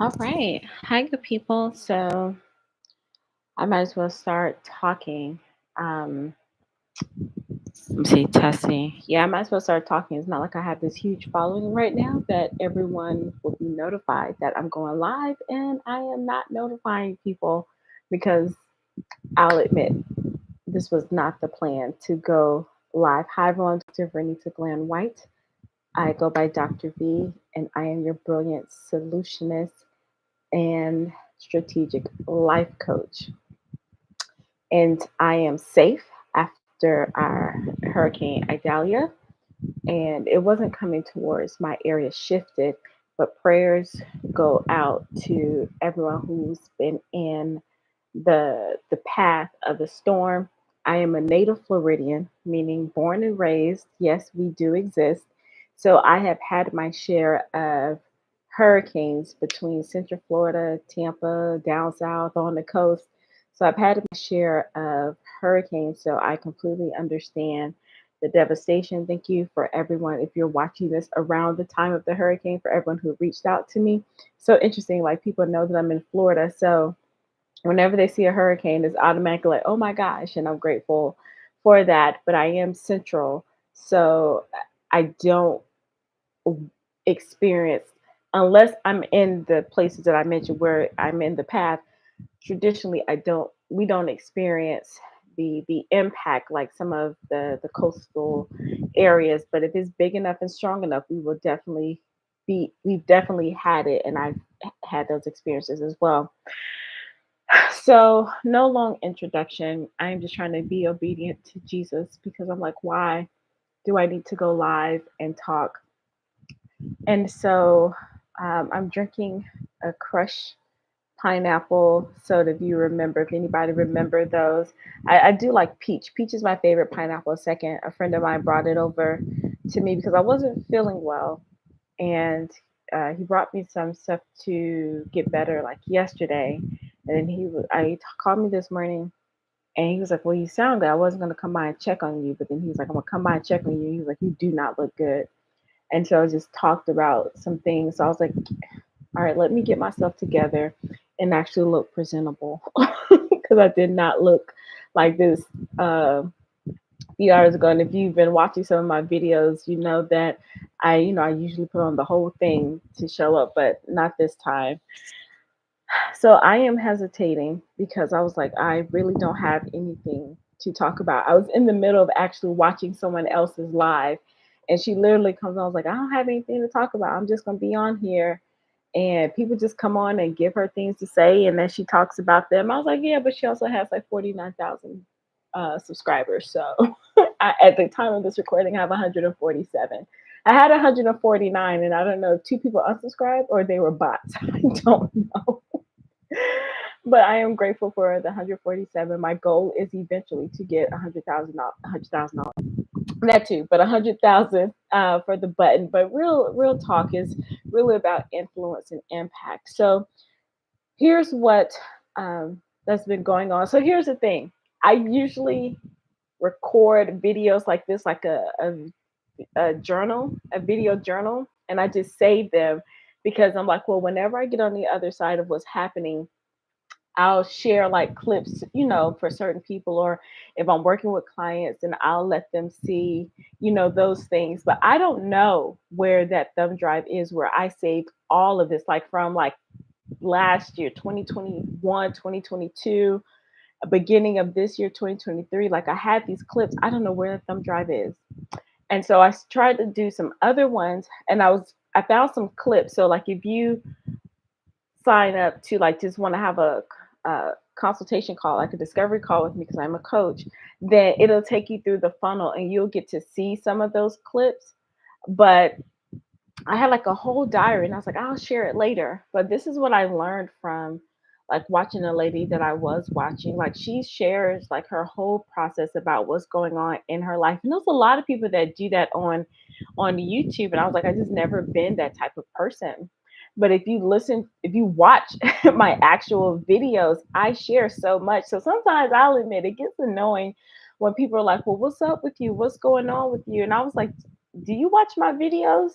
All right. Hi, good people. So I might as well start talking. Um, let me see, testing. Yeah, I might as well start talking. It's not like I have this huge following right now that everyone will be notified that I'm going live, and I am not notifying people because I'll admit this was not the plan to go live. Hi, everyone. Dr. Vernita Glenn White. I go by Dr. V, and I am your brilliant solutionist and strategic life coach. And I am safe after our Hurricane Idalia, and it wasn't coming towards my area shifted, but prayers go out to everyone who's been in the path of the storm. I am a native Floridian, meaning born and raised. Yes, we do exist. So I have had my share of hurricanes between Central Florida, Tampa, down south, on the coast. So I've had my share of hurricanes. So I completely understand the devastation. Thank you for everyone. If you're watching this around the time of the hurricane, for everyone who reached out to me. So interesting. Like people know that I'm in Florida. So whenever they see a hurricane, it's automatically like, oh my gosh, and I'm grateful for that. But I am central, so I don't experience unless I'm in the places that I mentioned where I'm in the path. Traditionally, I don't. We don't experience the impact like some of the coastal areas. But if it's big enough and strong enough, we will definitely be. We've definitely had it, and I've had those experiences as well. So, no long introduction. I'm just trying to be obedient to Jesus because I'm like, why do I need to go live and talk? And so, I'm drinking a Crush pineapple soda. If you remember, if anybody remember those, I do like peach. Peach is my favorite pineapple. Second, a friend of mine brought it over to me because I wasn't feeling well, and he brought me some stuff to get better, like yesterday. And then called me this morning, and he was like, "Well, you sound good. I wasn't gonna come by and check on you, but then he was like, I'm gonna come by and check on you." He was like, "You do not look good." And so I just talked about some things. So I was like, "All right, let me get myself together and actually look presentable," because I did not look like this a few hours ago. And if you've been watching some of my videos, you know that I usually put on the whole thing to show up, but not this time. So I am hesitating because I was like, I really don't have anything to talk about. I was in the middle of actually watching someone else's live, and she literally comes on. I was like, I don't have anything to talk about. I'm just gonna be on here, and people just come on and give her things to say, and then she talks about them. I was like, yeah, but she also has like 49,000 subscribers. So at the time of this recording, I have 147. I had 149, and I don't know, two people unsubscribed or they were bots. I don't know. But I am grateful for the 147. My goal is eventually to get 100,000, 100,000, that too, but 100,000 for the button. But real talk is really about influence and impact. So here's what that's been going on. So here's the thing. I usually record videos like this, like a journal, a video journal, and I just save them because I'm like, well, whenever I get on the other side of what's happening, I'll share like clips, for certain people, or if I'm working with clients, and I'll let them see, those things. But I don't know where that thumb drive is where I saved all of this, like from like last year, 2021, 2022, beginning of this year, 2023. Like I had these clips. I don't know where the thumb drive is. And so I tried to do some other ones, and I found some clips. So like if you sign up to like just want to have a consultation call, like a discovery call with me because I'm a coach, then it'll take you through the funnel and you'll get to see some of those clips. But I had like a whole diary, and I was like, I'll share it later. But this is what I learned from like watching a lady that I was watching. Like she shares like her whole process about what's going on in her life. And there's a lot of people that do that on YouTube. And I was like, I just never been that type of person. But if you watch my actual videos, I share so much. So sometimes I'll admit it gets annoying when people are like, well, what's up with you? What's going on with you? And I was like, do you watch my videos?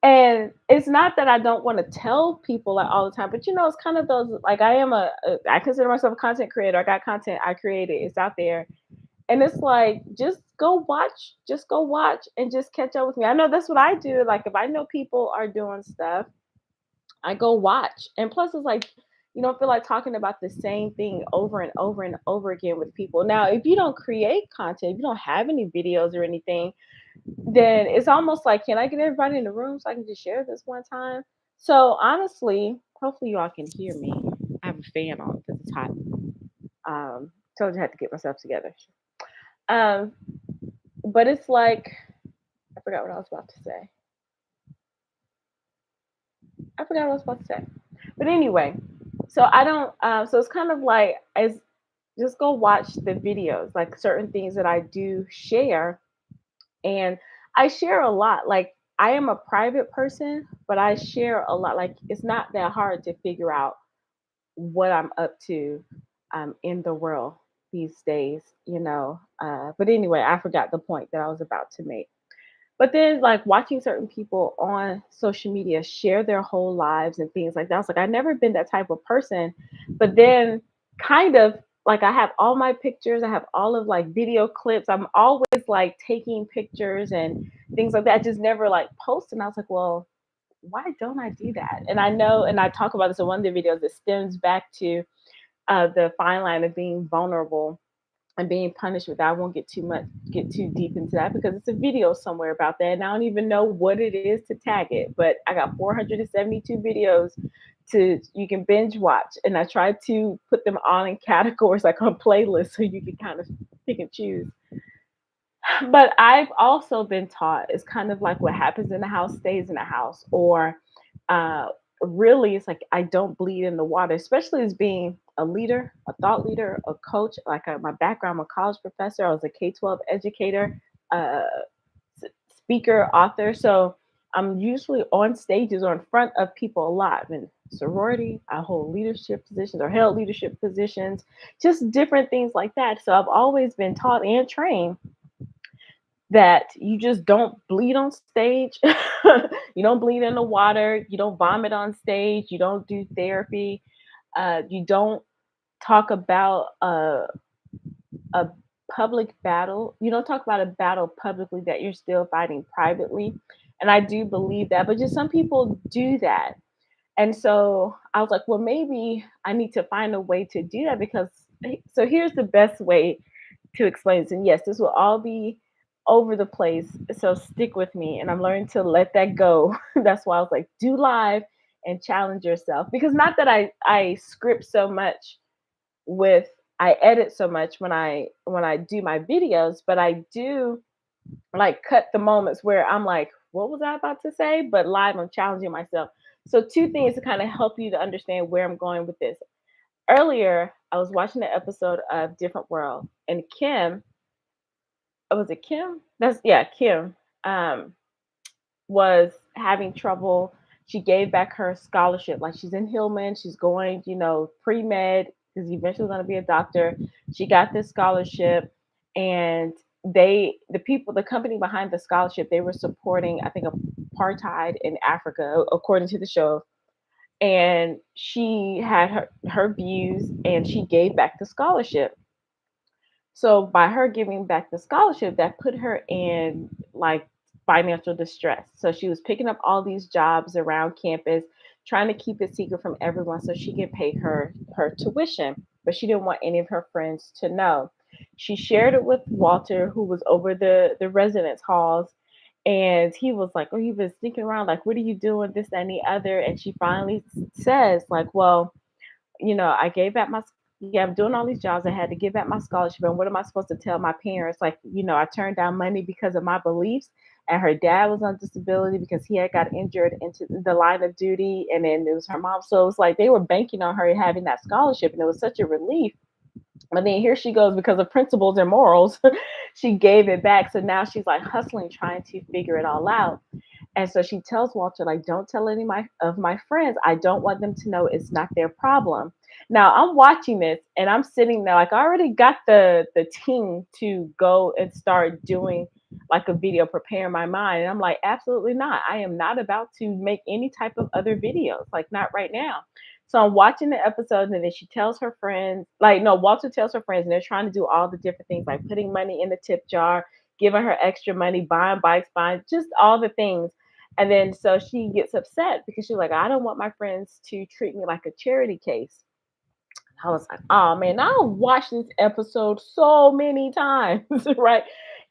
And it's not that I don't want to tell people like all the time, but it's kind of those like I consider myself a content creator. I got content I created, it's out there. And it's like just go watch and just catch up with me. I know that's what I do. Like if I know people are doing stuff, I go watch. And plus it's like you don't feel like talking about the same thing over and over and over again with people. Now, if you don't create content, if you don't have any videos or anything, then it's almost like, can I get everybody in the room so I can just share this one time? So honestly, hopefully you all can hear me. I have a fan on because it's hot. Told you I had to get myself together. Um, but it's like I forgot what I was about to say. I forgot what I was about to say. But anyway, so I don't. So it's kind of like as just go watch the videos, like certain things that I do share, and I share a lot. Like I am a private person, but I share a lot. Like it's not that hard to figure out what I'm up to in the world these days, But anyway, I forgot the point that I was about to make. But then, like watching certain people on social media share their whole lives and things like that, I was like, I've never been that type of person. But then, kind of like, I have all my pictures, I have all of like video clips. I'm always like taking pictures and things like that. I just never like post. And I was like, well, why don't I do that? And I know, and I talk about this in one of the videos, it stems back to the fine line of being vulnerable and being punished with that. I won't get too deep into that because it's a video somewhere about that. And I don't even know what it is to tag it, but I got 472 videos to you can binge watch. And I try to put them all in categories like on playlists so you can kind of pick and choose. But I've also been taught it's kind of like what happens in the house stays in the house, or uh, really, it's like I don't bleed in the water, especially as being a leader, a thought leader, a coach. Like my background, I'm a college professor, I was a K-12 educator, uh, speaker, author. So I'm usually on stages or in front of people a lot. In sorority, I hold leadership positions or held leadership positions, just different things like that. So I've always been taught and trained that you just don't bleed on stage. You don't bleed in the water. You don't vomit on stage. You don't do therapy. You don't talk about a public battle. You don't talk about a battle publicly that you're still fighting privately. And I do believe that, but just some people do that. And so I was like, well, maybe I need to find a way to do that because so here's the best way to explain this. And yes, this will all be over the place. So stick with me. And I'm learning to let that go. That's why I was like, do live and challenge yourself. Because not that I script so much with I edit so much when I do my videos, but I do like cut the moments where I'm like, what was I about to say? But live, I'm challenging myself. So two things to kind of help you to understand where I'm going with this. Earlier, I was watching an episode of Different World, and Kim, was it Kim? That's yeah, Kim. Um, was having trouble. She gave back her scholarship. Like she's in Hillman, she's going, pre med because eventually going to be a doctor. She got this scholarship, and the company behind the scholarship, they were supporting, I think, apartheid in Africa, according to the show. And she had her views, and she gave back the scholarship. So by her giving back the scholarship, that put her in like financial distress. So she was picking up all these jobs around campus, trying to keep it secret from everyone so she could pay her tuition, but she didn't want any of her friends to know. She shared it with Walter, who was over the residence halls, and he was like, "Oh, you've been sneaking around. Like, what are you doing? This, that, and the other." And she finally says, "Like, well, I gave back my yeah, I'm doing all these jobs. I had to give back my scholarship. And what am I supposed to tell my parents? Like, I turned down money because of my beliefs. And her dad was on disability because he had got injured into the line of duty. And then it was her mom. So it was like they were banking on her having that scholarship. And it was such a relief. But then here she goes because of principles and morals. She gave it back. So now she's like hustling, trying to figure it all out. And so she tells Walter, like, don't tell any of my friends. I don't want them to know it's not their problem. Now I'm watching this and I'm sitting there like I already got the team to go and start doing like a video preparing my mind. And I'm like, absolutely not. I am not about to make any type of other videos, like not right now. So I'm watching the episode, and then she tells her friends, like, no, Walter tells her friends, and they're trying to do all the different things, like putting money in the tip jar, giving her extra money, buying bikes, buying just all the things. And then so she gets upset because she's like, I don't want my friends to treat me like a charity case. I was like, oh man, I watched this episode so many times, right?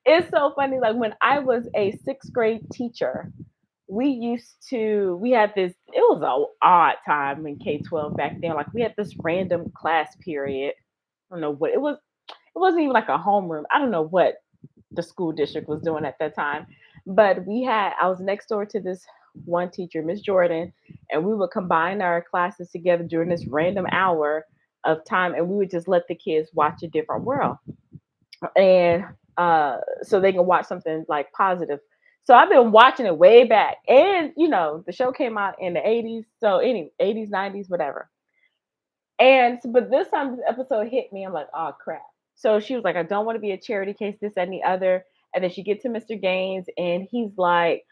It's so funny. Like when I was a sixth grade teacher, we had this, it was a odd time in K-12 back then. Like we had this random class period. I don't know what it was. It wasn't even like a homeroom. I don't know what the school district was doing at that time. But I was next door to this one teacher, Miss Jordan, and we would combine our classes together during this random hour of time, and we would just let the kids watch a different world. And so they can watch something like positive. So I've been watching it way back. And the show came out in the 80s. So any 80s, 90s, whatever. And but this time this episode hit me. I'm like, oh crap. So she was like, I don't want to be a charity case, this, that, and the other. And then she gets to Mr. Gaines, and he's like,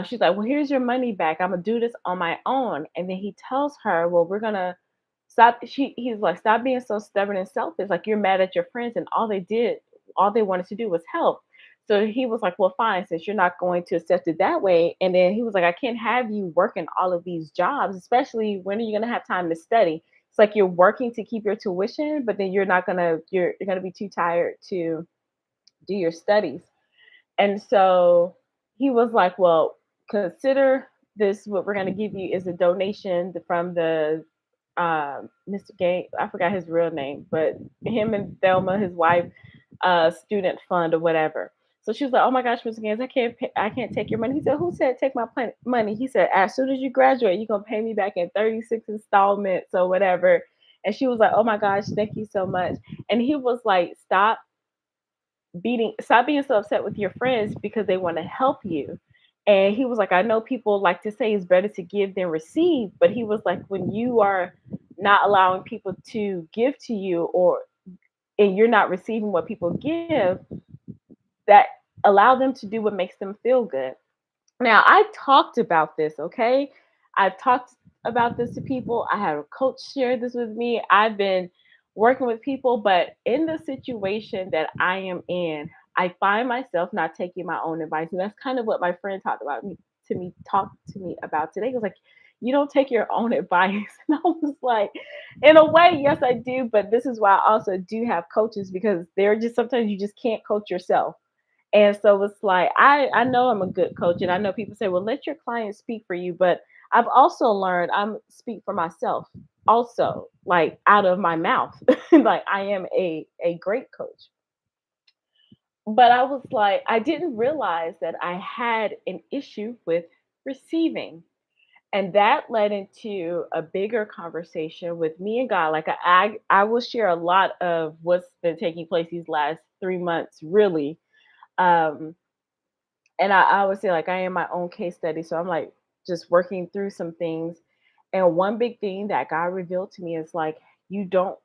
she's like, well, here's your money back. I'm gonna do this on my own. And then he tells her, well, we're gonna stop. He's like, stop being so stubborn and selfish. Like you're mad at your friends, and all they wanted to do was help. So he was like, well, fine, since you're not going to accept it that way. And then he was like, I can't have you working all of these jobs, especially when are you gonna have time to study? It's like you're working to keep your tuition, but then you're gonna be too tired to do your studies. And so he was like, well, consider this, what we're going to give you is a donation from the Mr. Gay. I forgot his real name, but him and Thelma, his wife, student fund or whatever. So she was like, "Oh my gosh, Mr. Gaines, I can't take your money." He said, "Who said take my money?" He said, "As soon as you graduate, you're gonna pay me back in 36 installments or whatever." And she was like, "Oh my gosh, thank you so much." And he was like, stop being so upset with your friends because they want to help you." And he was like, I know people like to say it's better to give than receive, but he was like, when you are not allowing people to give to you, or and you're not receiving what people give, that allow them to do what makes them feel good. Now, I talked about this, okay? I've talked about this to people. I had a coach share this with me. I've been working with people, but in the situation that I am in, I find myself not taking my own advice. And that's kind of what my friend talked to me about today. He was like, you don't take your own advice. And I was like, in a way, yes, I do. But this is why I also do have coaches, because they're just sometimes you just can't coach yourself. And so it's like I know I'm a good coach, and I know people say, "Well, let your clients speak for you," but I've also learned I'm speak for myself also, like out of my mouth. Like I am a great coach. But I was like, I didn't realize that I had an issue with receiving. And that led into a bigger conversation with me and God. Like I will share a lot of what's been taking place these last 3 months, really. Um, and I always say, like, I am my own case study. So I'm like just working through some things. And one big thing that God revealed to me is like, you don't,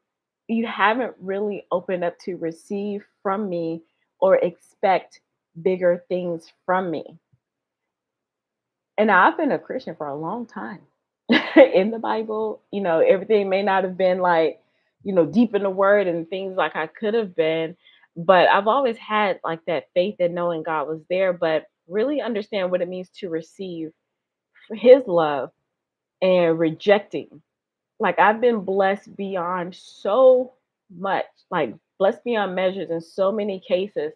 you haven't really opened up to receive from me or expect bigger things from me. And I've been a Christian for a long time. In the Bible, everything may not have been like, deep in the word and things like I could have been, but I've always had like that faith and knowing God was there, but really understand what it means to receive his love and rejecting. Like I've been blessed beyond so much, like blessed beyond measures in so many cases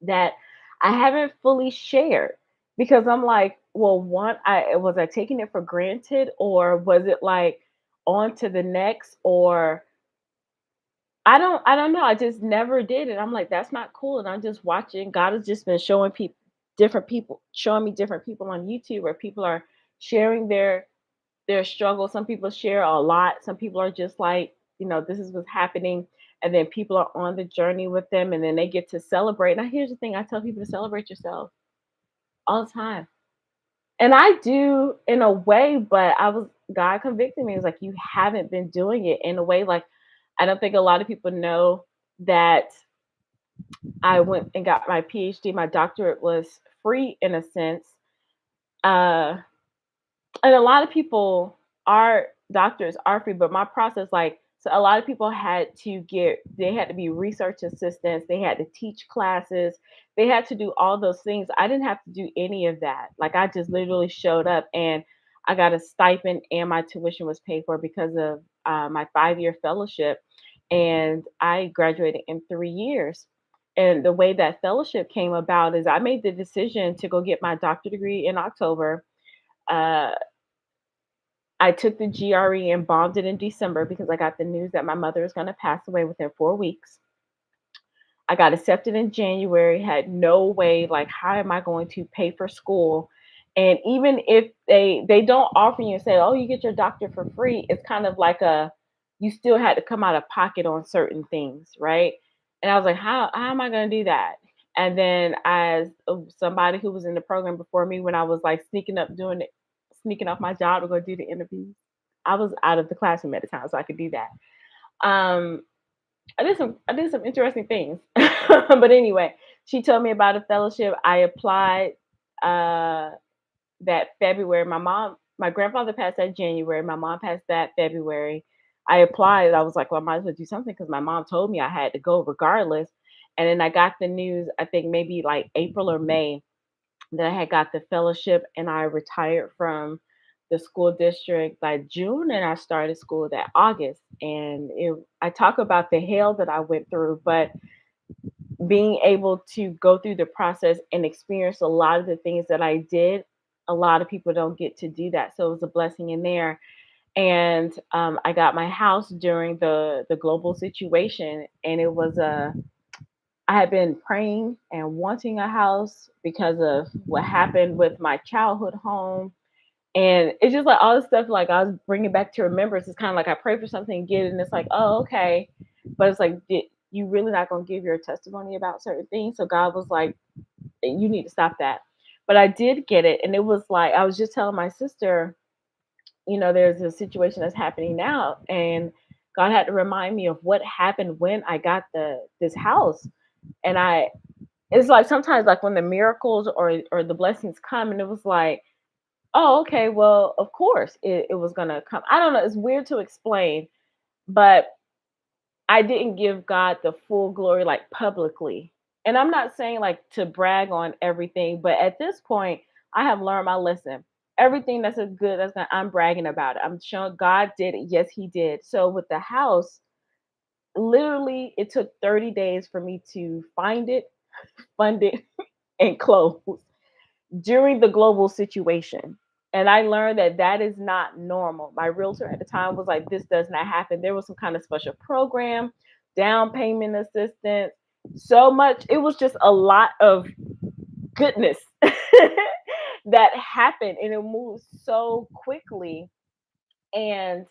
that I haven't fully shared, because I'm like, well, one, I was I taking it for granted, or was it like on to the next, or I don't know. I just never did it. I'm like, that's not cool. And I'm just watching. God has just been showing me different people on YouTube where people are sharing their struggle. Some people share a lot. Some people are just like, this is what's happening. And then people are on the journey with them, and then they get to celebrate. Now, here's the thing, I tell people to celebrate yourself all the time. And I do in a way, but God convicted me. It's like, you haven't been doing it in a way. Like, I don't think a lot of people know that I went and got my PhD. My doctorate was free in a sense. Uh, and a lot of people are doctors are free, but my process, like, so a lot of people had to get, they had to be research assistants, they had to teach classes, they had to do all those things. I didn't have to do any of that. Like, I just literally showed up and I got a stipend and my tuition was paid for because of my 5 year fellowship. And I graduated in 3 years. And the way that fellowship came about is I made the decision to go get my doctorate degree in October. Uh, I took the GRE and bombed it in December because I got the news that my mother was going to pass away within 4 weeks. I got accepted in January, had no way, like, how am I going to pay for school? And even if they don't offer you and say, oh, you get your doctor for free, it's kind of like a, you still had to come out of pocket on certain things, right? And I was like, how am I going to do that? And then as somebody who was in the program before me, when I was like sneaking up doing it, sneaking off my job to go do the interviews, I was out of the classroom at the time, so I could do that. Um, I did some interesting things. But anyway, she told me about a fellowship. I applied uh that February. My grandfather passed that January. My mom passed that February. I applied. I was like, well, I might as well do something because my mom told me I had to go regardless. And then I got the news, I think maybe like April or May, that I had got the fellowship and I retired from the school district by June and I started school that August. And I talk about the hell that I went through, but being able to go through the process and experience a lot of the things that I did, a lot of people don't get to do that. So it was a blessing in there. And I got my house during the global situation, and it was a, I had been praying and wanting a house because of what happened with my childhood home. And it's just like all this stuff, like I was bringing back to remembrance. It's kind of like I pray for something and get it, and it's like, oh, okay. But it's like, you really not going to give your testimony about certain things? So God was like, you need to stop that. But I did get it. And it was like, I was just telling my sister, there's a situation that's happening now. And God had to remind me of what happened when I got this house. And it's like sometimes like when the miracles or the blessings come, and it was like, oh, okay, well, of course it was gonna come. I don't know, it's weird to explain, but I didn't give God the full glory like publicly. And I'm not saying like to brag on everything, but at this point, I have learned my lesson. Everything that's a good, I'm bragging about it. I'm showing God did it. Yes, He did. So with the house, literally, it took 30 days for me to find it, fund it, and close during the global situation. And I learned that that is not normal. My realtor at the time was like, this does not happen. There was some kind of special program, down payment assistance, so much. It was just a lot of goodness that happened, and it moved so quickly. And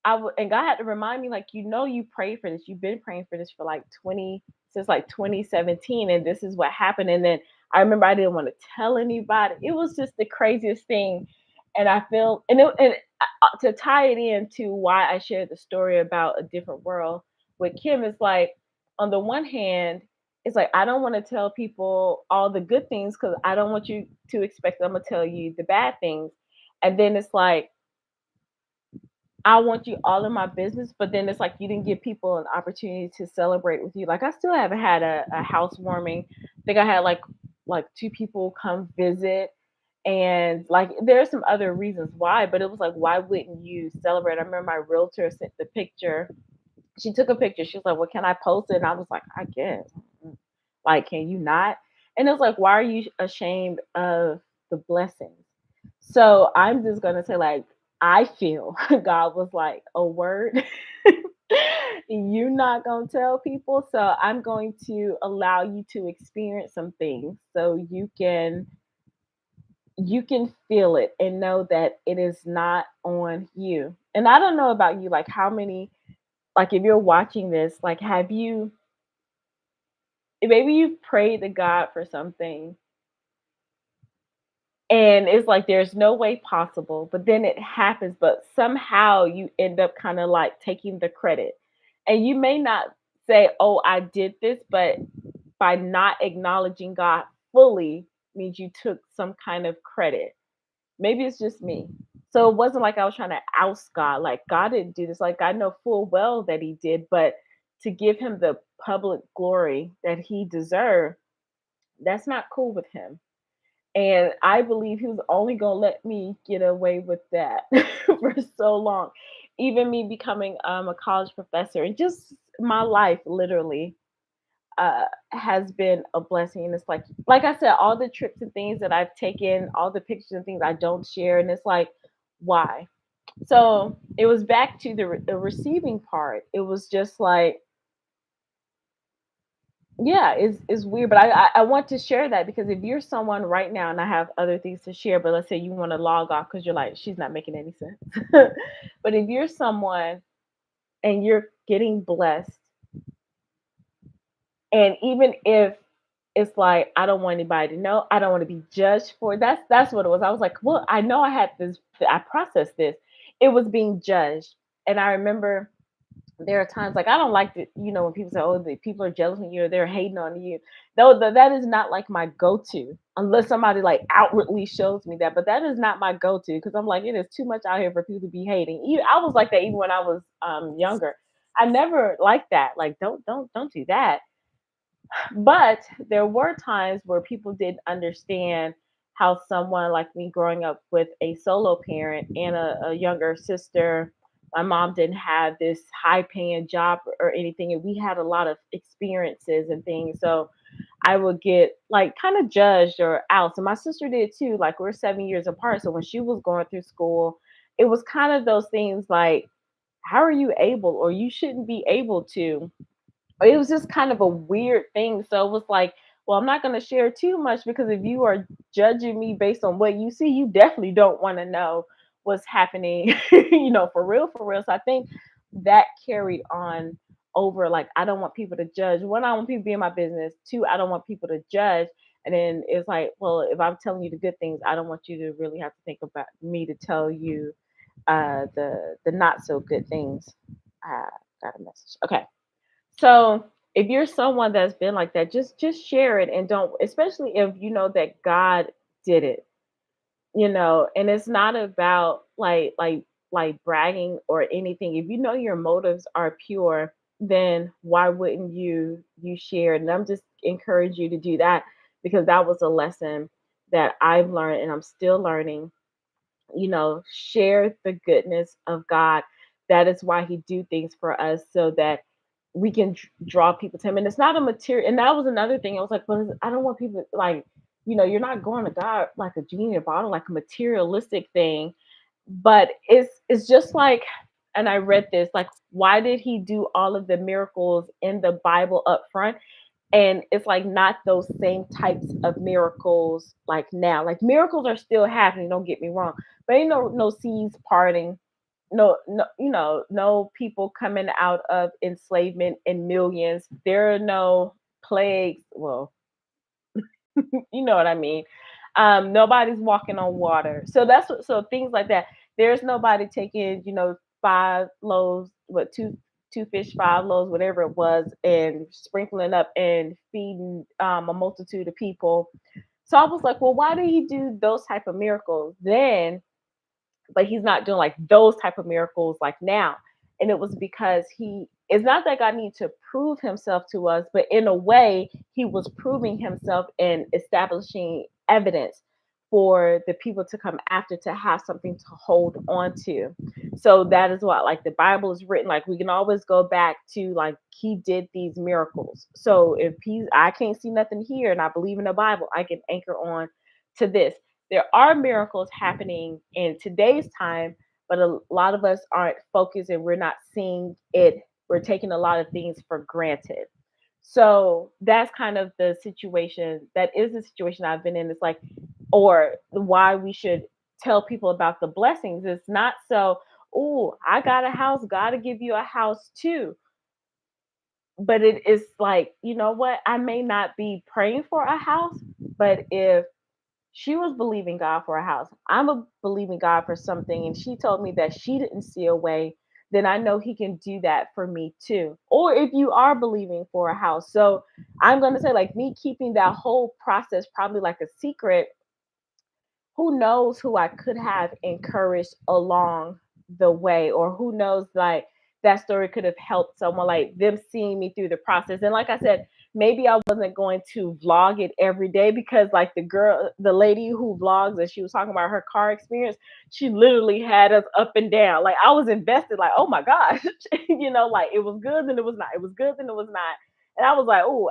and God had to remind me, like, you prayed for this. You've been praying for this for like 20 since like 2017, and this is what happened. And then I remember I didn't want to tell anybody. It was just the craziest thing. And I feel, to tie it into why I shared the story about a different world with Kim, is like, on the one hand, it's like I don't want to tell people all the good things because I don't want you to expect I'm gonna tell you the bad things. And then it's like I want you all in my business, but then it's like you didn't give people an opportunity to celebrate with you. Like I still haven't had a housewarming. I think I had like two people come visit, and like there are some other reasons why, but it was like, why wouldn't you celebrate? I remember my realtor sent the picture. She took a picture. She was like, well, can I post it? And I was like, I guess. Like, can you not? And it was like, why are you ashamed of the blessings? So I'm just gonna say, like, I feel God was like, a word. You're not gonna tell people, so I'm going to allow you to experience some things so you can feel it and know that it is not on you. And I don't know about you, like how many, like if you're watching this, like have you, maybe you've prayed to God for something and it's like there's no way possible, but then it happens, but somehow you end up kind of like taking the credit. And you may not say, oh, I did this, but by not acknowledging God fully means you took some kind of credit. Maybe it's just me. So it wasn't like I was trying to oust God. Like God didn't do this. Like I know full well that He did, but to give Him the public glory that He deserved, that's not cool with Him. And I believe He was only gonna let me get away with that for so long. Even me becoming a college professor and just my life literally has been a blessing. And it's like I said, all the trips and things that I've taken, all the pictures and things I don't share, and it's like, why? So it was back to the receiving part. It was just like, yeah, it's weird, but I want to share that because if you're someone right now, and I have other things to share, but let's say you want to log off because you're like, she's not making any sense. But if you're someone and you're getting blessed, and even if it's like I don't want anybody to know, I don't want to be judged for it. That's what it was. I was like, well, I know I had this, I processed this. It was being judged, and I remember there are times like I don't like to, when people say, "Oh, the people are jealous of you," or they're hating on you. Though that is not like my go-to, unless somebody like outwardly shows me that. But that is not my go-to because I'm like, it is too much out here for people to be hating. I was like that even when I was younger. I never liked that. Like, don't do that. But there were times where people didn't understand how someone like me growing up with a solo parent and a younger sister, my mom didn't have this high paying job or anything. And we had a lot of experiences and things. So I would get like kind of judged or out. So my sister did too. Like we're 7 years apart. So when she was going through school, it was kind of those things like, how are you able, or you shouldn't be able to, it was just kind of a weird thing. So it was like, well, I'm not going to share too much because if you are judging me based on what you see, you definitely don't want to know what's happening, for real, for real. So I think that carried on over. Like, I don't want people to judge. One, I don't want people to be in my business. Two, I don't want people to judge. And then it's like, well, if I'm telling you the good things, I don't want you to really have to think about me to tell you the not so good things. I got a message. Okay. So if you're someone that's been like that, just share it and don't, especially if you know that God did it, and it's not about like bragging or anything. If you know your motives are pure, then why wouldn't you share? And I'm just encourage you to do that because that was a lesson that I've learned and I'm still learning. Share the goodness of God. That is why He do things for us so that we can draw people to Him. And it's not a material. And that was another thing. I was like, well, I don't want people like, you're not going to God like a genie in a bottle, like a materialistic thing. But it's just like, and I read this, like, why did He do all of the miracles in the Bible up front? And it's like not those same types of miracles like now. Like miracles are still happening, don't get me wrong, but ain't no seas parting, no people coming out of enslavement in millions. There are no plagues. Well, you know what I mean. Nobody's walking on water. So so things like that. There's nobody taking, 5 loaves, what, two fish, 5 loaves, whatever it was, and sprinkling up and feeding a multitude of people. So I was like, well, why did He do those type of miracles then? But He's not doing like those type of miracles like now. And it was because He, it's not that God needed to prove Himself to us, but in a way He was proving Himself and establishing evidence for the people to come after, to have something to hold on to. So that is what, like, the Bible is written, like we can always go back to, like, He did these miracles. So if I can't see nothing here and I believe in the Bible, I can anchor on to this. There are miracles happening in today's time, but a lot of us aren't focused and we're not seeing it. We're taking a lot of things for granted. So that's kind of the situation. That is the situation I've been in. It's like, or why we should tell people about the blessings. It's not so, oh, I got a house, gotta give you a house too. But it is like, you know what? I may not be praying for a house, but if she was believing God for a house, I'm a believing God for something, and she told me that she didn't see a way then I know he can do that for me too. Or if you are believing for a house. So I'm going to say, like, me keeping that whole process probably like a secret, who knows who I could have encouraged along the way, or who knows, like, that story could have helped someone, like them seeing me through the process. And like I said, maybe I wasn't going to vlog it every day, because like the lady who vlogs, and she was talking about her car experience, she literally had us up and down. Like, I was invested, like, oh my gosh, like, it was good and it was not. It was good and it was not. And I was like, oh,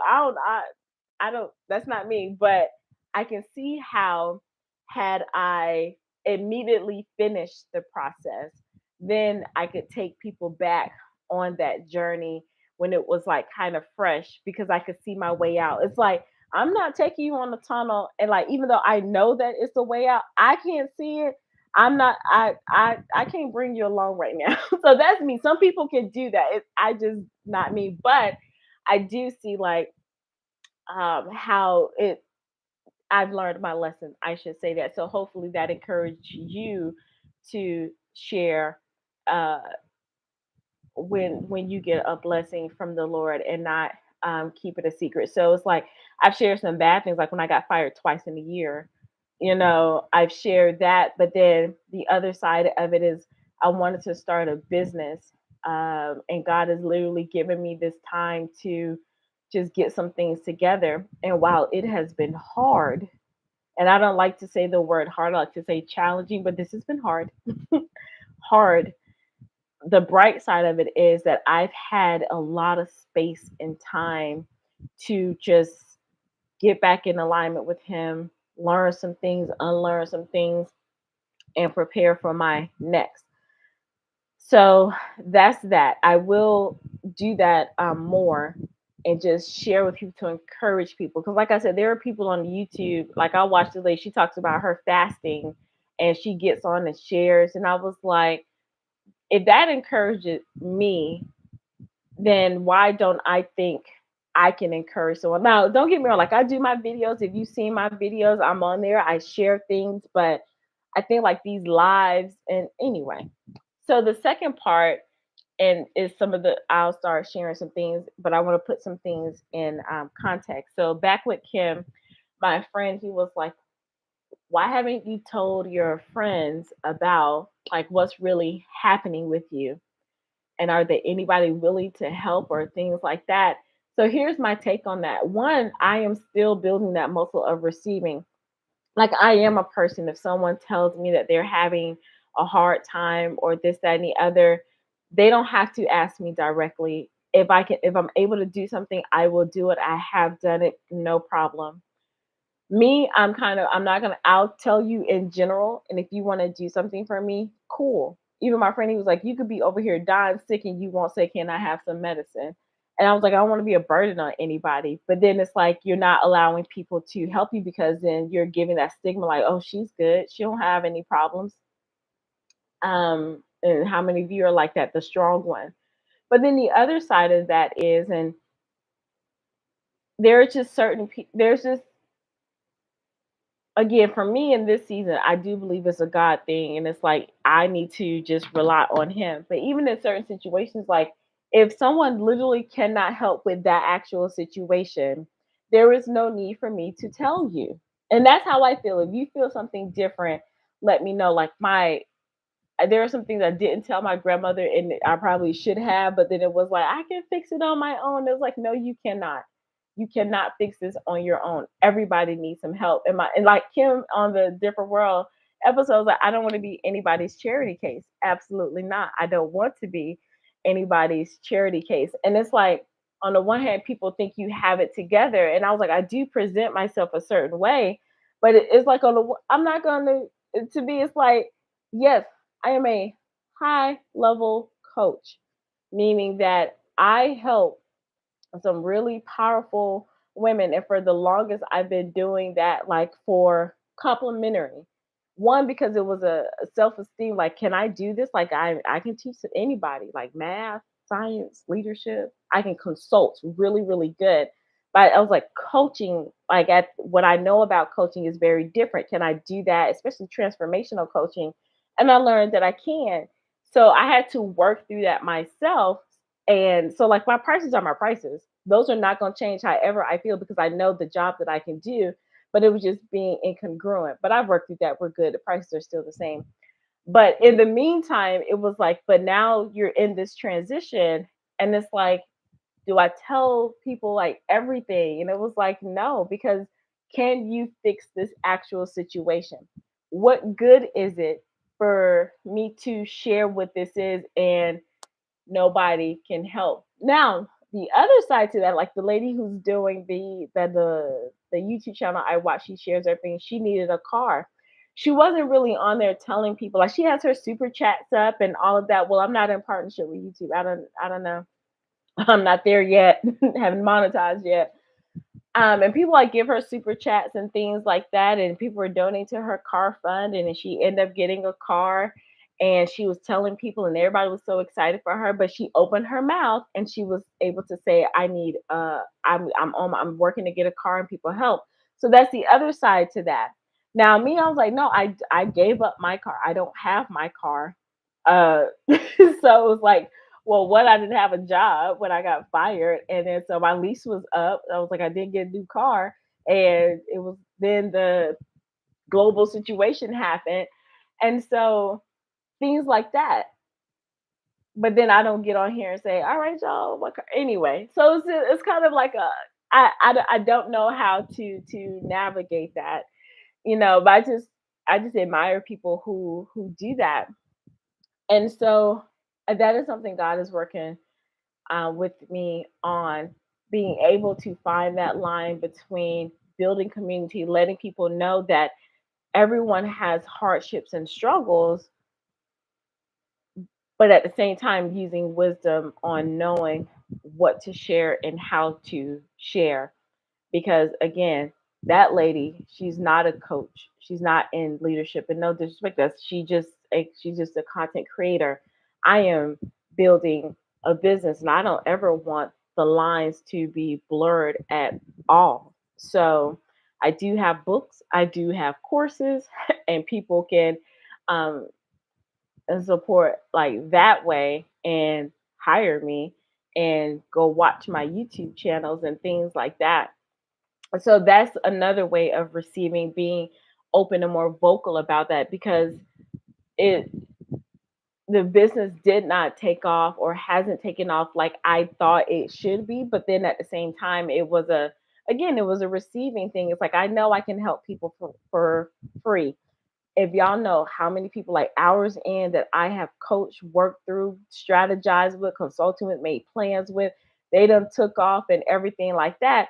I don't, that's not me. But I can see how, had I immediately finished the process, then I could take people back on that journey when it was like kind of fresh, because I could see my way out. It's like, I'm not taking you on the tunnel, and like, even though I know that it's a way out, I can't see it. I'm not I can't bring you along right now. So that's me. Some people can do that. I just, not me. But I do see, like, how it I've learned my lesson, I should say that. So hopefully that encouraged you to share, uh, when you get a blessing from the Lord, and not keep it a secret. So it's like, I've shared some bad things, like when I got fired twice in a year. I've shared that, but then the other side of it is, I wanted to start a business, and God has literally given me this time to just get some things together. And while it has been hard, and I don't like to say the word hard, I like to say challenging, but this has been hard. Hard. The bright side of it is that I've had a lot of space and time to just get back in alignment with Him, learn some things, unlearn some things, and prepare for my next. So that's that. I will do that more, and just share with people to encourage people. Because, like I said, there are people on YouTube, like, I watched the lady, she talks about her fasting, and she gets on and shares. And I was like, if that encourages me, then why don't I think I can encourage someone? Now, don't get me wrong, like, I do my videos. If you've seen my videos, I'm on there, I share things, but I think like these lives, and anyway. So the second part, and is some of the, I'll start sharing some things, but I want to put some things in context. So back with Kim, my friend, he was like, why haven't you told your friends about, like, what's really happening with you? And are there anybody willing to help, or things like that? So here's my take on that. One, I am still building that muscle of receiving. Like, I am a person, if someone tells me that they're having a hard time, or this, that, and the other, they don't have to ask me directly. If I'm able to do something, I will do it. I have done it, no problem. Me, I'm not gonna, I'll tell you in general. And if you want to do something for me, cool. Even my friend, he was like, you could be over here dying sick and you won't say, can I have some medicine? And I was like, I don't want to be a burden on anybody. But then it's like, you're not allowing people to help you, because then you're giving that stigma, like, oh, she's good, she don't have any problems. And how many of you are like that, the strong one? But then the other side of that is, and there are just certain people, there's just, again, for me in this season, I do believe it's a God thing, and it's like, I need to just rely on Him. But even in certain situations, like, if someone literally cannot help with that actual situation, there is no need for me to tell you. And that's how I feel. If you feel something different, let me know. Like, there are some things I didn't tell my grandmother, and I probably should have, but then it was like, I can fix it on my own. It was like, no, you cannot. You cannot fix this on your own. Everybody needs some help. And like Kim on the Different World episodes, like, I don't want to be anybody's charity case. Absolutely not. I don't want to be anybody's charity case. And it's like, on the one hand, people think you have it together, and I was like, I do present myself a certain way, but it's like, I'm not going to be. It's like, yes, I am a high level coach, meaning that I help some really powerful women. And for the longest, I've been doing that, like, for complimentary. One, because it was a self esteem, like, can I do this? Like, I can teach to anybody, like math, science, leadership. I can consult really, really good. But I was like, coaching, like, at what I know about coaching is very different. Can I do that, especially transformational coaching? And I learned that I can. So I had to work through that myself. And so, like, my prices are my prices. Those are not going to change however I feel because I know the job that I can do, but it was just being incongruent. But I've worked through that. We're good. The prices are still the same. But in the meantime, it was like, but now you're in this transition, and it's like, do I tell people like everything? And it was like, no, because can you fix this actual situation? What good is it for me to share what this is and nobody can help? Now, the other side to that, like the lady who's doing the YouTube channel I watch, she shares everything. She needed a car. She wasn't really on there telling people, like, she has her super chats up and all of that. Well, I'm not in partnership with YouTube. I don't know. I'm not there yet, haven't monetized yet. And people like give her super chats and things like that, and people were donating to her car fund, and then she ended up getting a car. And she was telling people, and everybody was so excited for her. But she opened her mouth, and she was able to say, "I need, I'm working to get a car, and people help." So that's the other side to that. Now, me, I was like, no, I gave up my car. I don't have my car. So it was like, well, what, I didn't have a job when I got fired, and then so my lease was up. I was like, I didn't get a new car, and it was then the global situation happened, and so things like that. But then I don't get on here and say, all right, y'all, what anyway. So it's kind of like a I don't know how to navigate that, but I just admire people who do that. And so that is something God is working with me on, being able to find that line between building community, letting people know that everyone has hardships and struggles, but at the same time using wisdom on knowing what to share and how to share. Because again, that lady, she's not a coach, she's not in leadership, and no disrespect us, she's just a content creator. I am building a business, and I don't ever want the lines to be blurred at all. So I do have books, I do have courses, and people can um, support like that way and hire me and go watch my YouTube channels and things like that. So that's another way of receiving, being open and more vocal about that, because it the business did not take off or hasn't taken off like I thought it should be. But then at the same time, it was a receiving thing. It's like, I know I can help people for free. If y'all know how many people, like, hours in that I have coached, worked through, strategized with, consulting with, made plans with, they done took off and everything like that.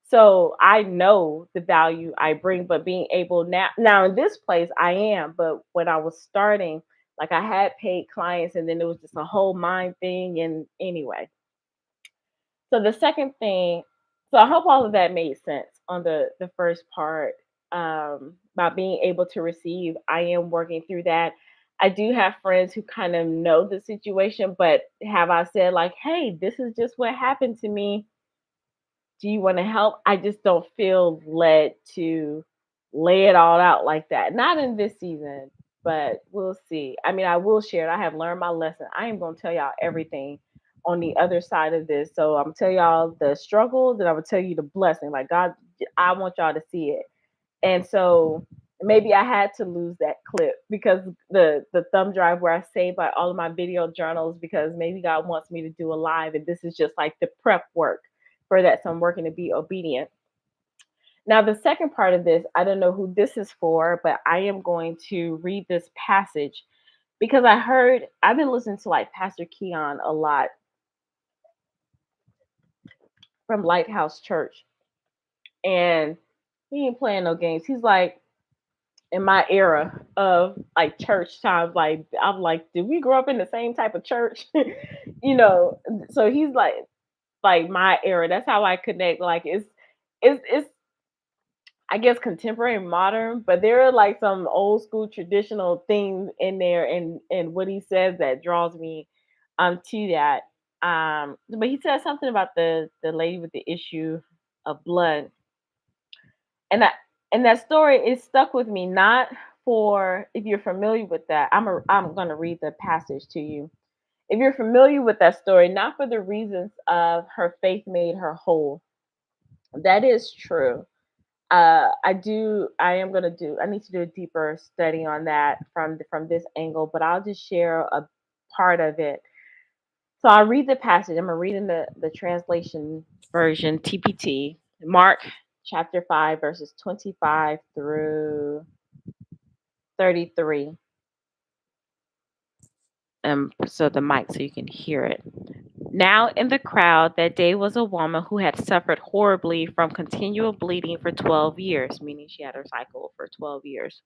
So I know the value I bring, but being able now in this place I am, but when I was starting, like, I had paid clients, and then it was just a whole mind thing. And anyway, so the second thing, so I hope all of that made sense on the first part, about being able to receive. I am working through that. I do have friends who kind of know the situation, but have I said like, "Hey, this is just what happened to me. Do you want to help?" I just don't feel led to lay it all out like that. Not in this season, but we'll see. I mean, I will share it. I have learned my lesson. I am going to tell y'all everything on the other side of this. So I'm going to tell y'all the struggle, then I'm going to tell you the blessing. Like, God, I want y'all to see it. And so maybe I had to lose that clip, because the thumb drive where I save like all of my video journals, because maybe God wants me to do a live, and this is just like the prep work for that. So I'm working to be obedient. Now, the second part of this, I don't know who this is for, but I am going to read this passage because I've been listening to like Pastor Keon a lot from Lighthouse Church, and he ain't playing no games. He's like, in my era of like church times, like, I'm like, did we grow up in the same type of church? you know, so he's like my era. That's how I connect. Like, it's I guess contemporary and modern, but there are like some old school traditional things in there, and what he says that draws me to that. But he said something about the lady with the issue of blood. And that and that story is stuck with me, not for if you're familiar with that, I'm going to read the passage to you. If you're familiar with that story, not for the reasons of her faith made her whole, that is true. I am going to do, I need to do a deeper study on that from this angle, but I'll just share a part of it. So I'll read the passage. I'm reading the translation version, TPT, Mark chapter 5, verses 25 through 33. So the mic so you can hear it. Now in the crowd that day was a woman who had suffered horribly from continual bleeding for 12 years, meaning she had her cycle for 12 years.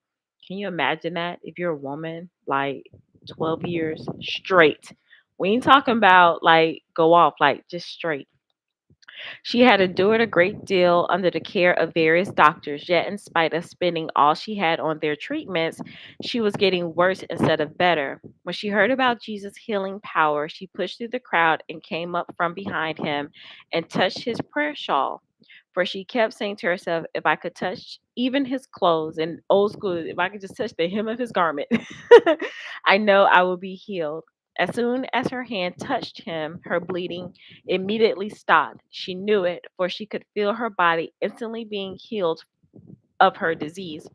Can you imagine that? If you're a woman, like 12 years straight. We ain't talking about like go off, like just straight. She had endured a great deal under the care of various doctors, yet, in spite of spending all she had on their treatments, she was getting worse instead of better. When she heard about Jesus' healing power, she pushed through the crowd and came up from behind him and touched his prayer shawl. For she kept saying to herself, if I could touch even his clothes, and old school, if I could just touch the hem of his garment, I know I will be healed. As soon as her hand touched him, her bleeding immediately stopped. She knew it, for she could feel her body instantly being healed of her disease.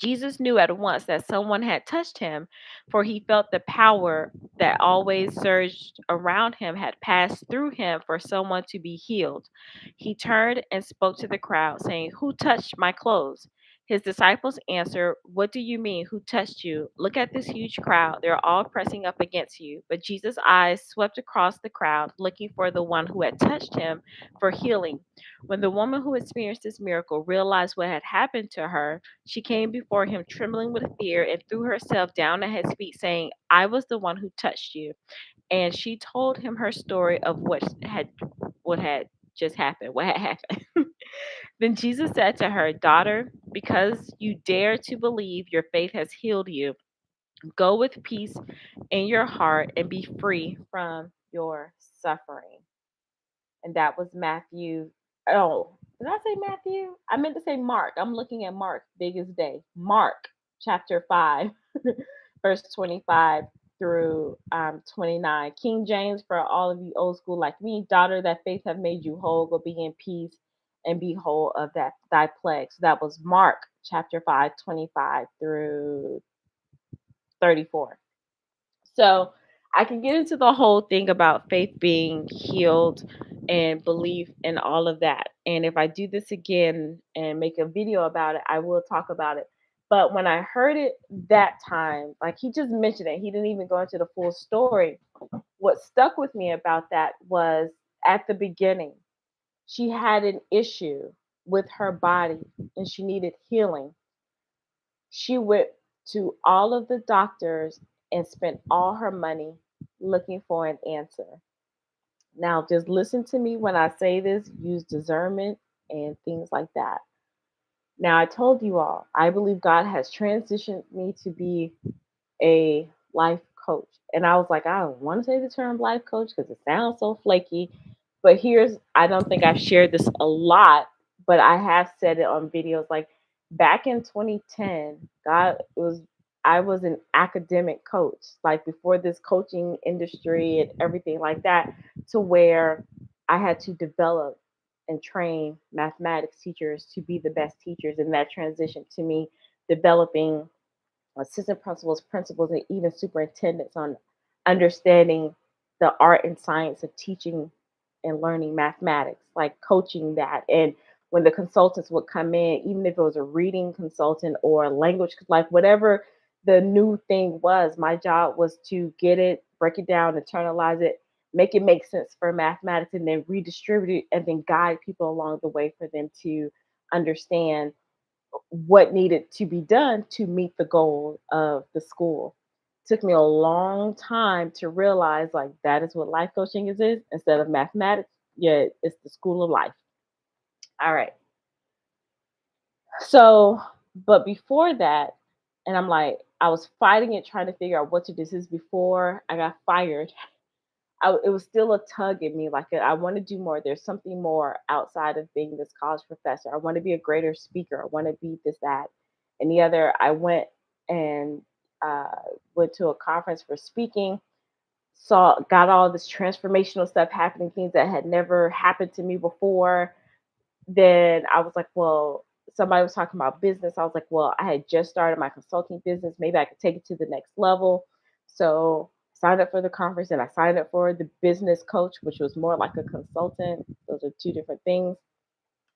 Jesus knew at once that someone had touched him, for he felt the power that always surged around him had passed through him for someone to be healed. He turned and spoke to the crowd, saying, who touched my clothes? His disciples answered, what do you mean, who touched you? Look at this huge crowd. They're all pressing up against you. But Jesus' eyes swept across the crowd, looking for the one who had touched him for healing. When the woman who experienced this miracle realized what had happened to her, she came before him trembling with fear and threw herself down at his feet, saying, I was the one who touched you. And she told him her story of what had just happened, what had happened. Then Jesus said to her, daughter, because you dare to believe, your faith has healed you. Go with peace in your heart and be free from your suffering. And that was Matthew. Oh, did I say Matthew? I meant to say Mark. I'm looking at Mark, biggest day. Mark chapter 5, verse 25 through 29. King James, for all of you old school like me, daughter, that faith have made you whole. Go be in peace and be whole of that thy plague. So that was Mark chapter 5, 25 through 34. So I can get into the whole thing about faith being healed and belief and all of that. And if I do this again and make a video about it, I will talk about it. But when I heard it that time, like he just mentioned it, he didn't even go into the full story. What stuck with me about that was at the beginning, she had an issue with her body and she needed healing. She went to all of the doctors and spent all her money looking for an answer. Now, just listen to me when I say this, use discernment and things like that. Now, I told you all, I believe God has transitioned me to be a life coach. And I was like, I don't want to say the term life coach because it sounds so flaky. But I don't think I've shared this a lot, but I have said it on videos. Like back in 2010, I was an academic coach, like before this coaching industry and everything like that, to where I had to develop and train mathematics teachers to be the best teachers. And that transition to me developing assistant principals, principals, and even superintendents on understanding the art and science of teaching and learning mathematics, like coaching that. And when the consultants would come in, even if it was a reading consultant or a language, like whatever the new thing was, my job was to get it, break it down, internalize it, make it make sense for mathematics, and then redistribute it and then guide people along the way for them to understand what needed to be done to meet the goal of the school. Took me a long time to realize like that is what life coaching is instead of mathematics. Yeah, it's the school of life. All right. So, but before that, and I'm like, I was fighting it, trying to figure out what to do. This is before I got fired. It was still a tug in me. Like I want to do more. There's something more outside of being this college professor. I want to be a greater speaker. I want to be this, that. and the other I and uh, went to a conference for speaking. Saw got all this transformational stuff happening, things that had never happened to me before. Then I was like, well, somebody was talking about business. I was like, well, I had just started my consulting business. Maybe I could take it to the next level. So signed up for the conference and I signed up for the business coach, which was more like a consultant. Those are two different things.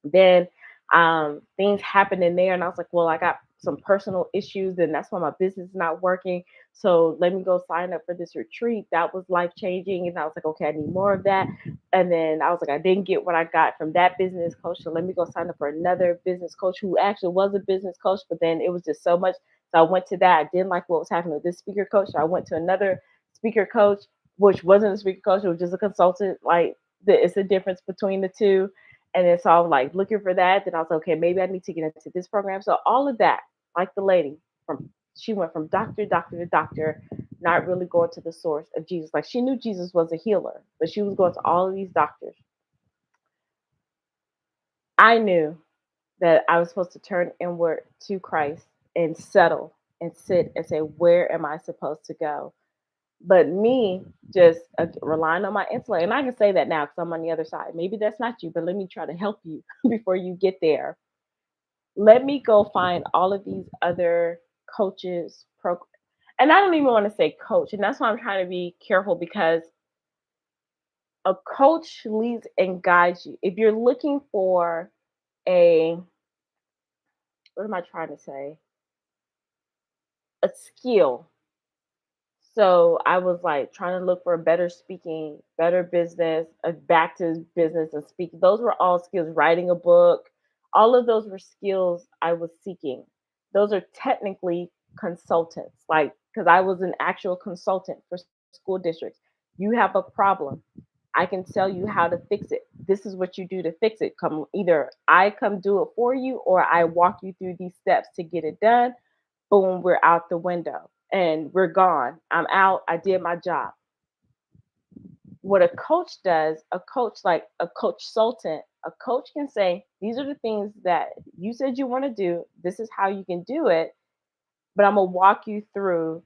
Then things happened in there, and I was like, well, I got some personal issues, and that's why my business is not working. So let me go sign up for this retreat. That was life changing. And I was like, okay, I need more of that. And then I was like, I didn't get what I got from that business coach. So let me go sign up for another business coach who actually was a business coach, but then it was just so much. So I went to that. I didn't like what was happening with this speaker coach. So I went to another speaker coach, which wasn't a speaker coach, it was just a consultant. Like it's a difference between the two. And then so I was like looking for that. Then I was like, okay, maybe I need to get into this program. So all of that, like the lady from she went from doctor, doctor to doctor, not really going to the source of Jesus. Like she knew Jesus was a healer, but she was going to all of these doctors. I knew that I was supposed to turn inward to Christ and settle and sit and say, where am I supposed to go? But me just relying on my intellect, and I can say that now because I'm on the other side. Maybe that's not you, but let me try to help you before you get there. Let me go find all of these other coaches, and I don't even want to say coach, and that's why I'm trying to be careful because a coach leads and guides you. If you're looking for a, what am I trying to say? A skill. So I was like trying to look for a better speaking, better business, back to business and speaking. Those were all skills. Writing a book, all of those were skills I was seeking. Those are technically consultants, like because I was an actual consultant for school districts. You have a problem. I can tell you how to fix it. This is what you do to fix it. Come either I come do it for you or I walk you through these steps to get it done. Boom, we're out the window and we're gone. I'm out. I did my job. What a coach does, a coach like a coach consultant, a coach can say, these are the things that you said you want to do. This is how you can do it. But I'm gonna walk you through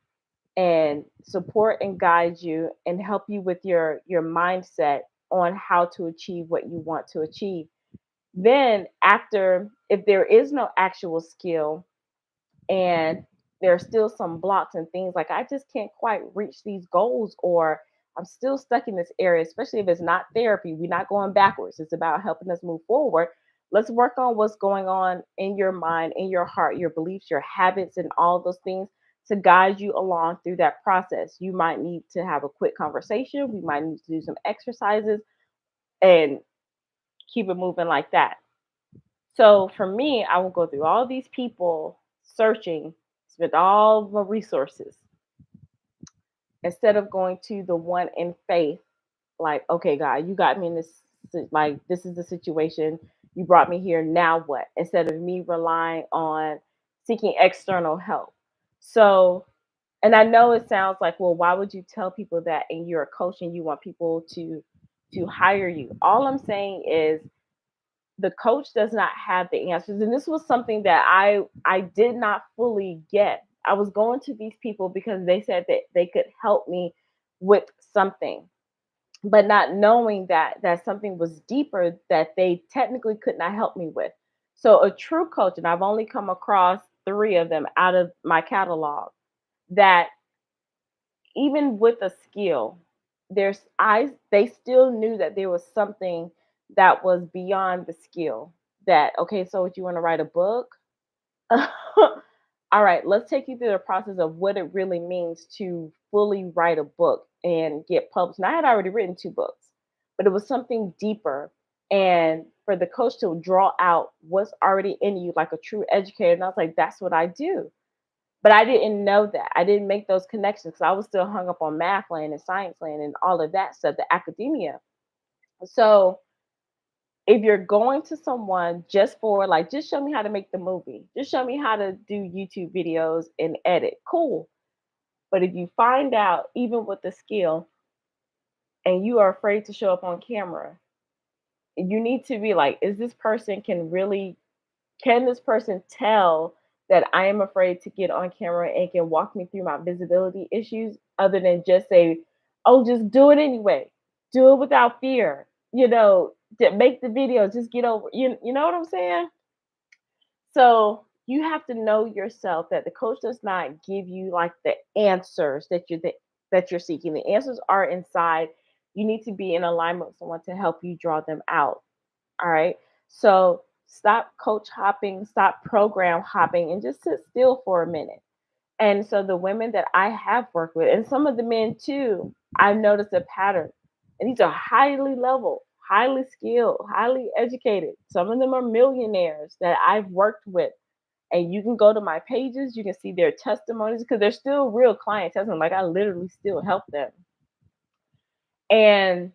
and support and guide you and help you with your mindset on how to achieve what you want to achieve. Then after, if there is no actual skill, and there are still some blocks and things like I just can't quite reach these goals, or I'm still stuck in this area, especially if it's not therapy. We're not going backwards, it's about helping us move forward. Let's work on what's going on in your mind, in your heart, your beliefs, your habits, and all those things to guide you along through that process. You might need to have a quick conversation, we might need to do some exercises and keep it moving like that. So for me, I will go through all these people searching, spend all the resources instead of going to the one in faith. Like, okay, God, you got me in this, like, this is the situation. You brought me here. Now what? Instead of me relying on seeking external help. So, and I know it sounds like, well, why would you tell people that and you're a coach and you want people to hire you? All I'm saying is the coach does not have the answers, and this was something that I did not fully get. I was going to these people because they said that they could help me with something, but not knowing that something was deeper that they technically could not help me with. So a true coach, and I've only come across 3 of them out of my catalog, that even with a skill, there's I they still knew that there was something that was beyond the skill. That okay, so if you want to write a book, all right, let's take you through the process of what it really means to fully write a book and get published. And I had already written 2 books, but it was something deeper. And for the coach to draw out what's already in you like a true educator, and I was like, that's what I do. But I didn't know that. I didn't make those connections because I was still hung up on math land and science land and all of that stuff, the academia. So if you're going to someone just for like, just show me how to make the movie, just show me how to do YouTube videos and edit, cool. But if you find out, even with the skill, and you are afraid to show up on camera, you need to be like, is this person can this person tell that I am afraid to get on camera and can walk me through my visibility issues other than just say, "Oh, just do it anyway. Do it without fear." Make the video, just get over. You know what I'm saying? So you have to know yourself that the coach does not give you like the answers that you're seeking. The answers are inside. You need to be in alignment with someone to help you draw them out. All right. So stop coach hopping, stop program hopping, and just sit still for a minute. And so the women that I have worked with, and some of the men too, I've noticed a pattern. And these are highly level, highly skilled, highly educated. Some of them are millionaires that I've worked with. And you can go to my pages, you can see their testimonies because they're still real client testimony. Like I literally still help them. And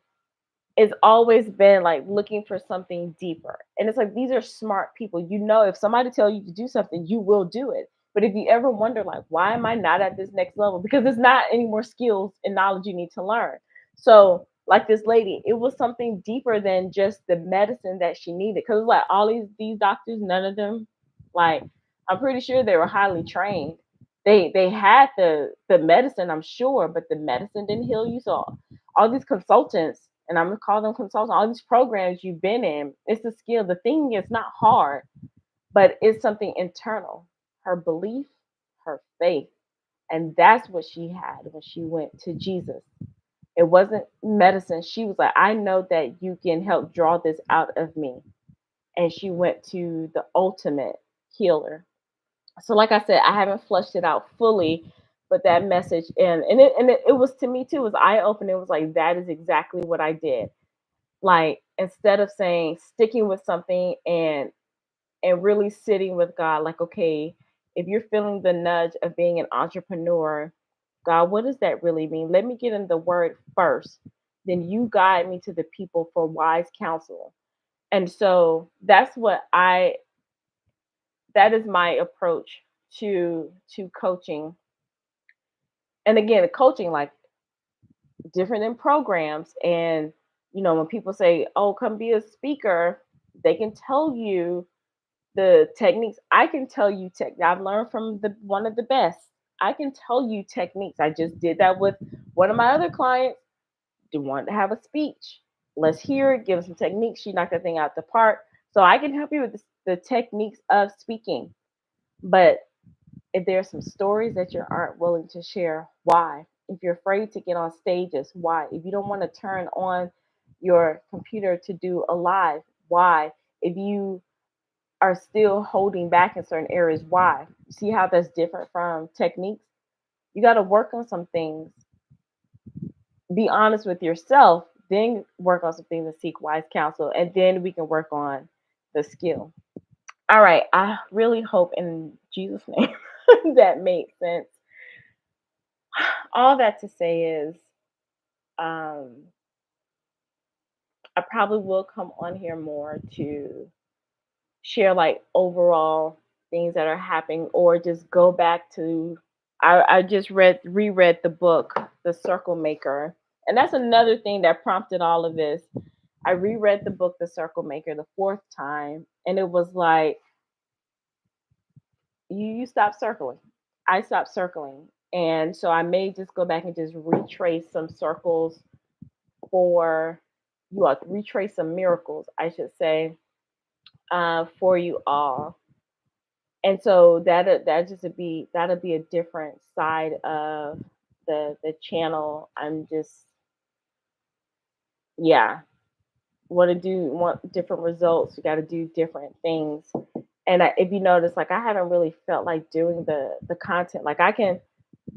it's always been like looking for something deeper. And it's like these are smart people. If somebody tell you to do something, you will do it. But if you ever wonder like why am I not at this next level? Because it's not any more skills and knowledge you need to learn. So like this lady, it was something deeper than just the medicine that she needed. Because like all these doctors, none of them, like I'm pretty sure they were highly trained. They had the medicine, I'm sure, but the medicine didn't heal you. So all these consultants, and I'm gonna call them consultants, all these programs you've been in, it's a skill. The thing is not hard, but it's something internal. Her belief, her faith. And that's what she had when she went to Jesus. It wasn't medicine. She was like, I know that you can help draw this out of me. And she went to the ultimate healer. So like I said, I haven't flushed it out fully, but that message and it was to me too, it was eye opening. It was like that is exactly what I did. Like instead of saying sticking with something and really sitting with God, like, okay, if you're feeling the nudge of being an entrepreneur, God, what does that really mean? Let me get in the word first. Then you guide me to the people for wise counsel. And so that is my approach to coaching. And again, coaching like different in programs. And when people say, "Oh, come be a speaker," they can tell you the techniques. I can tell you I've learned from the one of the best. I can tell you techniques. I just did that with one of my other clients. They wanted to have a speech. Let's hear it. Give us some techniques. She knocked that thing out the park. So I can help you with the techniques of speaking. But if there's some stories that you aren't willing to share, why? If you're afraid to get on stages, why? If you don't want to turn on your computer to do a live, why? If you are still holding back in certain areas, why? See how that's different from techniques? You got to work on some things. Be honest with yourself, then work on some things and seek wise counsel, and then we can work on the skill. All right. I really hope in Jesus' name that made sense. All that to say is, um, I probably will come on here more to share like overall things that are happening, or just go back to. I just reread the book, The Circle Maker, and that's another thing that prompted all of this. I reread the book, The Circle Maker, the fourth time, and it was like you stop circling. I stopped circling, and so I may just go back and just retrace some circles for you all, retrace some miracles, I should say, for you all. And so that'll be a different side of the channel. I'm just, yeah, want different results. You got to do different things. And if you notice, like I haven't really felt like doing the content. Like I can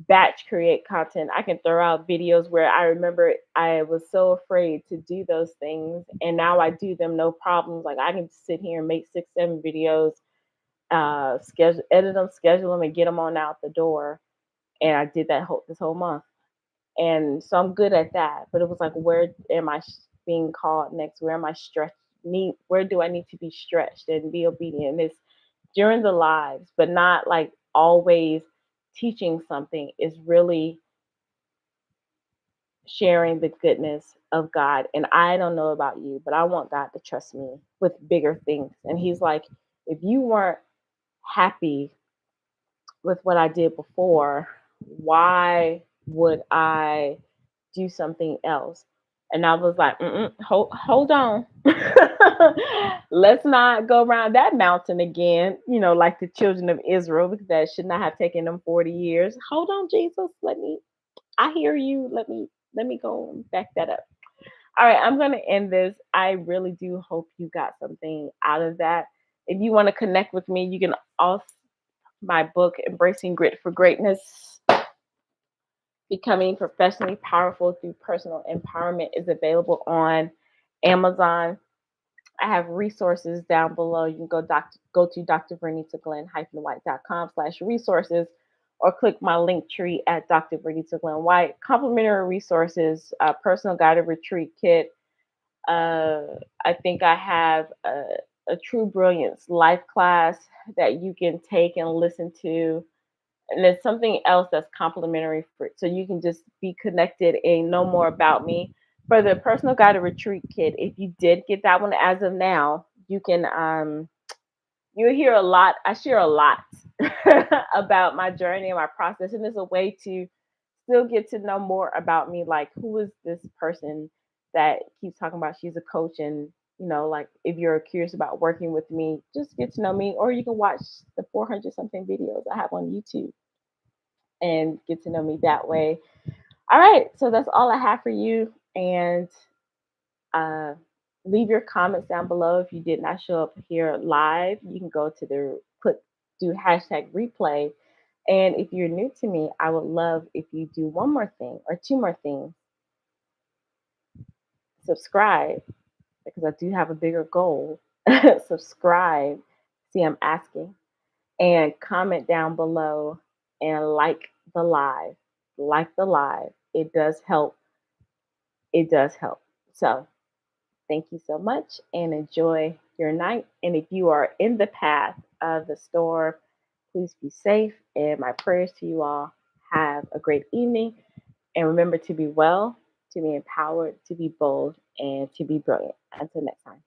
batch create content. I can throw out videos where I remember I was so afraid to do those things, and now I do them no problems. Like I can sit here and make 6, 7 videos, edit them, schedule them, and get them on out the door. And I did that this whole month, and so I'm good at that. But it was like, where am I being called next? Where am I stretched? Where do I need to be stretched and be obedient? And it's during the lives, but not like always teaching something. Is really sharing the goodness of God. And I don't know about you, but I want God to trust me with bigger things. And He's like, if you weren't happy with what I did before, why would I do something else? And I was like, hold on. Let's not go around that mountain again, like the children of Israel, because that should not have taken them 40 years. Hold on, Jesus. I hear you. Let me go and back that up. All right, I'm going to end this. I really do hope you got something out of that. If you want to connect with me, you can also my book, Embracing Grit for Greatness, Becoming Professionally Powerful Through Personal Empowerment, is available on Amazon. I have resources down below. You can go to drvernitaglenn-white.com/resources or click my link tree at Dr. Vernita Glenn White. Complimentary resources, personal guided retreat kit. I think I have a True Brilliance life class that you can take and listen to. And there's something else that's complimentary so you can just be connected and know more about me. For the personal guided retreat kit, if you did get that one as of now, you can you'll hear a lot. I share a lot about my journey and my process, and it's a way to still get to know more about me. Like, who is this person that keeps talking about she's a coach? And like, if you're curious about working with me, just get to know me, or you can watch the 400 something videos I have on YouTube and get to know me that way. All right, so that's all I have for you. And uh, leave your comments down below. If you did not show up here live, you can go to do hashtag replay. And if you're new to me, I would love if you do one more thing or two more things. Subscribe, because I do have a bigger goal. Subscribe. See, I'm asking. And comment down below and like the live. Like the live. It does help. It does help. So thank you so much and enjoy your night. And if you are in the path of the storm, please be safe. And my prayers to you all. Have a great evening. And remember to be well, to be empowered, to be bold, and to be brilliant. Until next time.